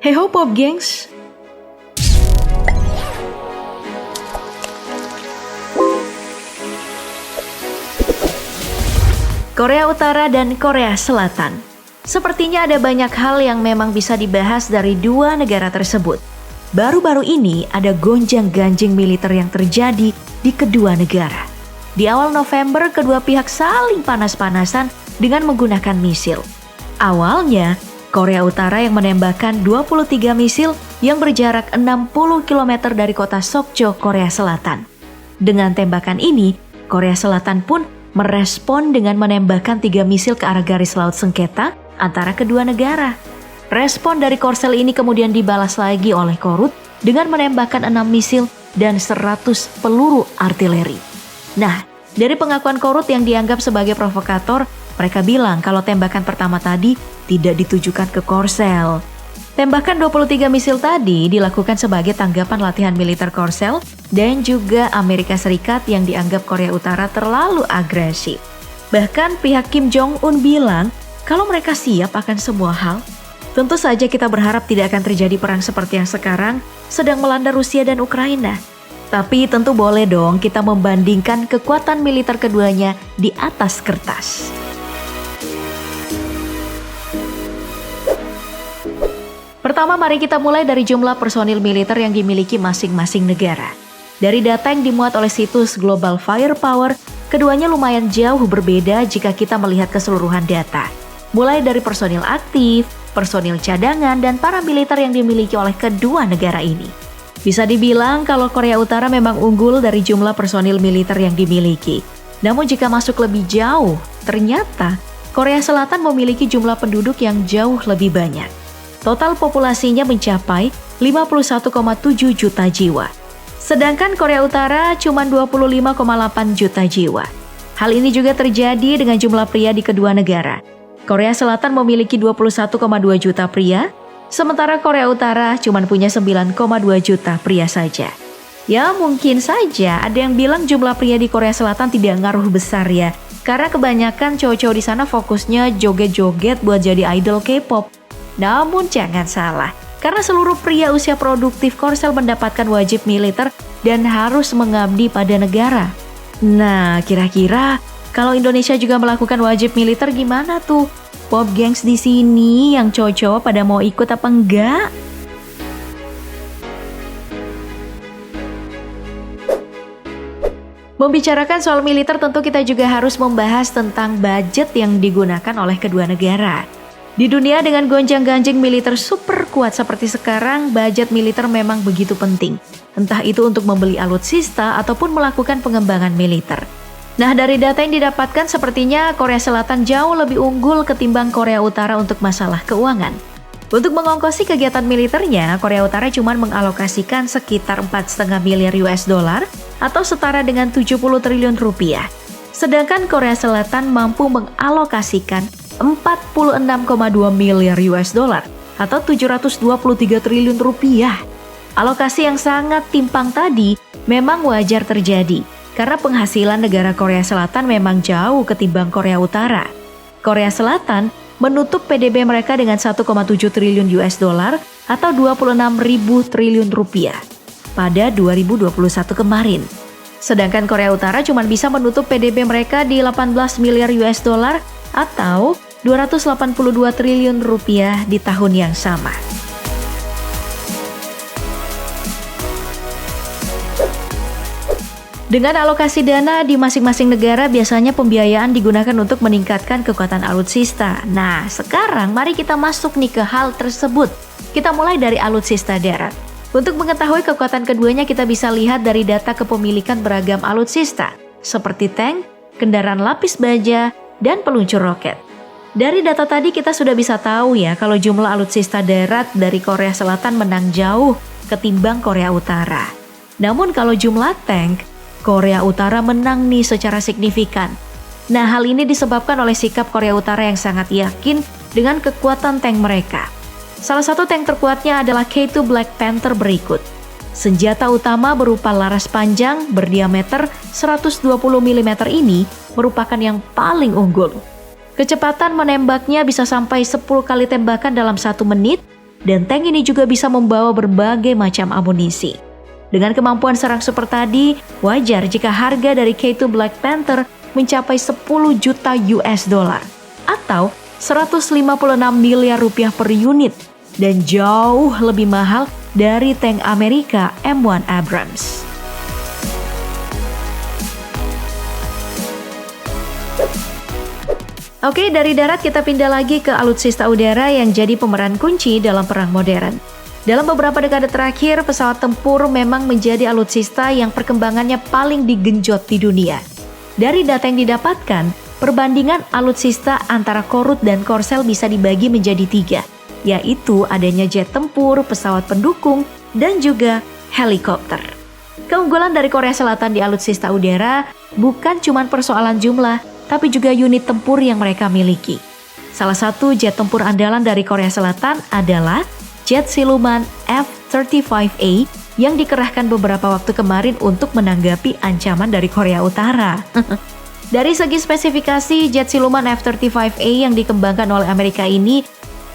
Hey ho Pop Gengs! Korea Utara dan Korea Selatan. Sepertinya ada banyak hal yang memang bisa dibahas dari dua negara tersebut. Baru-baru ini ada gonjang-ganjing militer yang terjadi di kedua negara. Di awal November, kedua pihak saling panas-panasan dengan menggunakan misil. Awalnya, Korea Utara yang menembakkan 23 misil yang berjarak 60 km dari kota Sokcho, Korea Selatan. Dengan tembakan ini, Korea Selatan pun merespon dengan menembakkan 3 misil ke arah garis laut sengketa antara kedua negara. Respon dari Korsel ini kemudian dibalas lagi oleh Korut dengan menembakkan 6 misil dan 100 peluru artileri. Nah, dari pengakuan Korut yang dianggap sebagai provokator, mereka bilang kalau tembakan pertama tadi tidak ditujukan ke Korsel. Tembakan 23 misil tadi dilakukan sebagai tanggapan latihan militer Korsel dan juga Amerika Serikat yang dianggap Korea Utara terlalu agresif. Bahkan pihak Kim Jong-un bilang kalau mereka siap akan semua hal. Tentu saja kita berharap tidak akan terjadi perang seperti yang sekarang sedang melanda Rusia dan Ukraina. Tapi tentu boleh dong kita membandingkan kekuatan militer keduanya di atas kertas. Pertama, mari kita mulai dari jumlah personil militer yang dimiliki masing-masing negara. Dari data yang dimuat oleh situs Global Firepower, keduanya lumayan jauh berbeda jika kita melihat keseluruhan data. Mulai dari personil aktif, personil cadangan, dan paramiliter yang dimiliki oleh kedua negara ini. Bisa dibilang kalau Korea Utara memang unggul dari jumlah personil militer yang dimiliki. Namun jika masuk lebih jauh, ternyata Korea Selatan memiliki jumlah penduduk yang jauh lebih banyak. Total populasinya mencapai 51,7 juta jiwa. Sedangkan Korea Utara cuma 25,8 juta jiwa. Hal ini juga terjadi dengan jumlah pria di kedua negara. Korea Selatan memiliki 21,2 juta pria, sementara Korea Utara cuma punya 9,2 juta pria saja. Ya mungkin saja ada yang bilang jumlah pria di Korea Selatan tidak ngaruh besar ya, karena kebanyakan cowok-cowok di sana fokusnya joget-joget buat jadi idol K-pop. Namun jangan salah, karena seluruh pria usia produktif Korsel mendapatkan wajib militer dan harus mengabdi pada negara. Nah, kira-kira kalau Indonesia juga melakukan wajib militer gimana tuh? Pop Gengs di sini yang cowok-cowok pada mau ikut apa enggak? Membicarakan soal militer tentu kita juga harus membahas tentang budget yang digunakan oleh kedua negara. Di dunia dengan gonjang-ganjing militer super kuat seperti sekarang, budget militer memang begitu penting. Entah itu untuk membeli alutsista ataupun melakukan pengembangan militer. Nah, dari data yang didapatkan sepertinya Korea Selatan jauh lebih unggul ketimbang Korea Utara untuk masalah keuangan. Untuk mengongkosi kegiatan militernya, Korea Utara cuma mengalokasikan sekitar 4,5 miliar US dollar atau setara dengan 70 triliun rupiah. Sedangkan Korea Selatan mampu mengalokasikan 46,2 miliar US dollar atau 723 triliun rupiah. Alokasi yang sangat timpang tadi memang wajar terjadi karena penghasilan negara Korea Selatan memang jauh ketimbang Korea Utara. Korea Selatan menutup PDB mereka dengan 1,7 triliun US dollar atau 26.000 triliun rupiah pada 2021 kemarin. Sedangkan Korea Utara cuma bisa menutup PDB mereka di 18 miliar US dollar atau 282 triliun rupiah di tahun yang sama. Dengan alokasi dana di masing-masing negara, biasanya pembiayaan digunakan untuk meningkatkan kekuatan alutsista. Nah, sekarang mari kita masuk nih ke hal tersebut. Kita mulai dari alutsista darat. Untuk mengetahui kekuatan keduanya, kita bisa lihat dari data kepemilikan beragam alutsista, seperti tank, kendaraan lapis baja, dan peluncur roket. Dari data tadi kita sudah bisa tahu ya kalau jumlah alutsista darat dari Korea Selatan menang jauh ketimbang Korea Utara. Namun kalau jumlah tank, Korea Utara menang nih secara signifikan. Nah, hal ini disebabkan oleh sikap Korea Utara yang sangat yakin dengan kekuatan tank mereka. Salah satu tank terkuatnya adalah K2 Black Panther berikut. Senjata utama berupa laras panjang berdiameter 120 mm ini merupakan yang paling unggul. Kecepatan menembaknya bisa sampai 10 kali tembakan dalam 1 menit Dan tank ini juga bisa membawa berbagai macam amunisi. Dengan kemampuan serang super tadi, wajar jika harga dari K2 Black Panther mencapai 10 juta US dollar atau 156 miliar rupiah per unit dan jauh lebih mahal dari tank Amerika M1 Abrams. Oke, dari darat kita pindah lagi ke alutsista udara yang jadi pemeran kunci dalam perang modern. Dalam beberapa dekade terakhir, pesawat tempur memang menjadi alutsista yang perkembangannya paling digenjot di dunia. Dari data yang didapatkan, perbandingan alutsista antara Korut dan Korsel bisa dibagi menjadi 3, yaitu adanya jet tempur, pesawat pendukung, dan juga helikopter. Keunggulan dari Korea Selatan di alutsista udara bukan cuma persoalan jumlah, tapi juga unit tempur yang mereka miliki. Salah satu jet tempur andalan dari Korea Selatan adalah jet siluman F-35A yang dikerahkan beberapa waktu kemarin untuk menanggapi ancaman dari Korea Utara. Dari segi spesifikasi, jet siluman F-35A yang dikembangkan oleh Amerika ini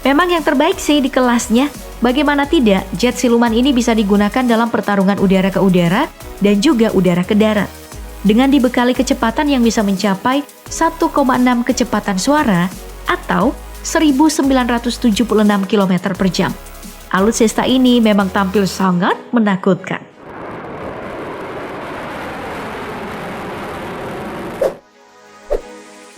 memang yang terbaik sih di kelasnya. Bagaimana tidak, jet siluman ini bisa digunakan dalam pertarungan udara ke udara dan juga udara ke darat. Dengan dibekali kecepatan yang bisa mencapai 1,6 kecepatan suara atau 1976 km per jam. Alutsista ini memang tampil sangat menakutkan.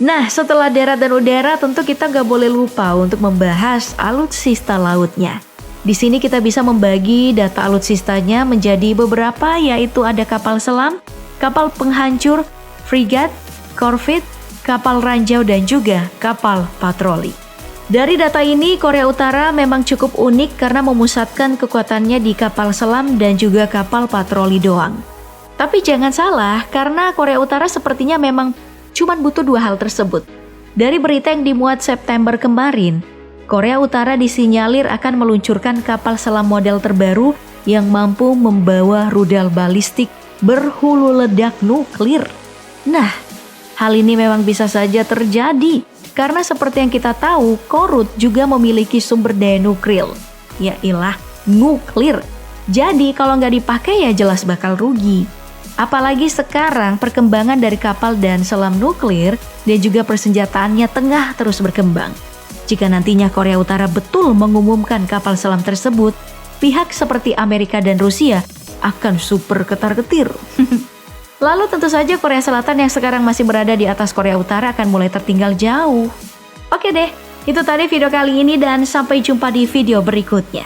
Nah, setelah darat dan udara, tentu kita nggak boleh lupa untuk membahas alutsista lautnya. Di sini kita bisa membagi data alutsistanya menjadi beberapa, yaitu ada kapal selam, kapal penghancur, frigat, korvet, kapal ranjau, dan juga kapal patroli. Dari data ini, Korea Utara memang cukup unik karena memusatkan kekuatannya di kapal selam dan juga kapal patroli doang. Tapi jangan salah, karena Korea Utara sepertinya memang cuma butuh 2 hal tersebut. Dari berita yang dimuat September kemarin, Korea Utara disinyalir akan meluncurkan kapal selam model terbaru yang mampu membawa rudal balistik berhulu ledak nuklir. Nah, hal ini memang bisa saja terjadi karena seperti yang kita tahu, Korut juga memiliki sumber daya nuklir, yailah nuklir. Jadi kalau nggak dipakai ya jelas bakal rugi. Apalagi sekarang perkembangan dari kapal dan selam nuklir dan juga persenjataannya tengah terus berkembang. Jika nantinya Korea Utara betul mengumumkan kapal selam tersebut, pihak seperti Amerika dan Rusia akan super ketar-ketir. Lalu tentu saja Korea Selatan yang sekarang masih berada di atas Korea Utara akan mulai tertinggal jauh. Oke deh, itu tadi video kali ini dan sampai jumpa di video berikutnya.